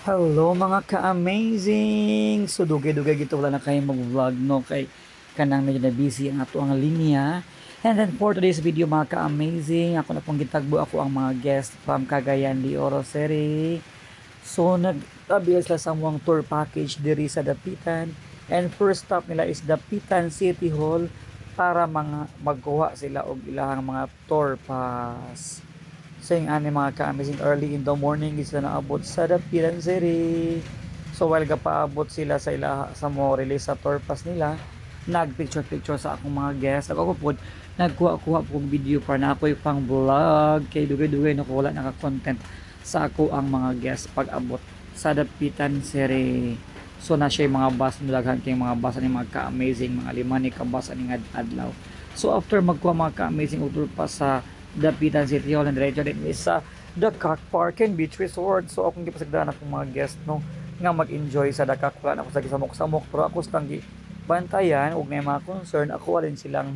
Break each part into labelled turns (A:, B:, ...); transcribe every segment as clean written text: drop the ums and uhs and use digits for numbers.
A: Hello mga ka-amazing! So dugay-dugay gito wala na kayo mag-vlog no kay kanang medyo na busy ang ato ang linya. And then for today's video mga ka-amazing, ako na pong gitagbo ako ang mga guest from Cagayan de Oro City. So nagtabi sila sa muang tour package diri sa Dapitan. And first stop nila is Dapitan City Hall para magkuha sila og ilahang mga tour pass. So yung ani mga ka-amazing early in the morning is na naabot sa Dapitan City. So while gapaabot sila sa ila sa mo release sa tour pass nila, nagpicture sa akong mga guests. Ako po nagkuha-kuha po video para na ako'y pang vlog kay dugay-dugay na ko wala naka-content sa ako ang mga guests pag abot sa Dapitan City. So na siya yung mga bus nilaghan kayong mga bus ni mga ka-amazing mga lima ni ka bus ani adlaw. So after magkuha mga ka-amazing tour pass sa Dapitan City Hall and diretso din is sa Dakak Park and Beach Resort. So akong gipasagdaan akong mga guest no nga mag-enjoy sa Dakak. Wala na ako sa gisamok-samok pero ako stang bantayan ug may mga concern ako alin silang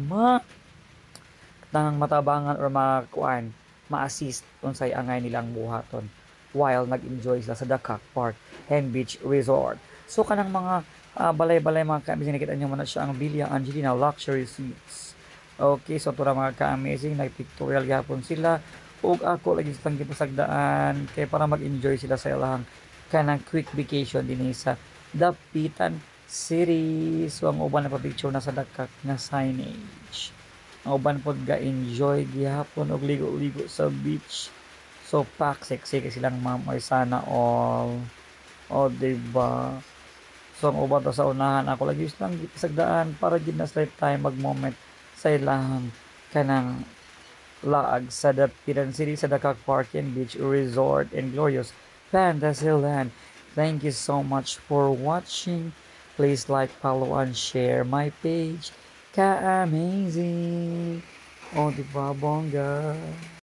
A: tanang matabangan or makuan ma-assist unsay angay nilang buhaton while nag-enjoy sila sa Dakak Park and Beach Resort. So kanang mga balay-balay mga ka-amazing nakita nyo man na siya ang Villa Angelina Luxury Suites. Okay, so tura mga ka-amazing, nag-pictorial gapon sila. Ug ako lagi silang gipasagdaan kay para mag-enjoy sila sa ilang kanang quick vacation din sa Dapitan City. So ang uban na pa-picture na sa dakak nga signage. Ang uban pod ga-enjoy gihapon og ligo-ligo sa beach. So pack sexy kasi silang ma'am or sana all. O diba? So ang uban to sa unahan ako lagi silang gipasagdaan para gid na sila time mag-moment sa ilang kanang laag sa Dapitan City sa Dakak Park and Beach Resort and Glorious Fantasyland. Thank you so much for watching. Please like, follow, and share my page. Ka-amazing! O, diba, bongga?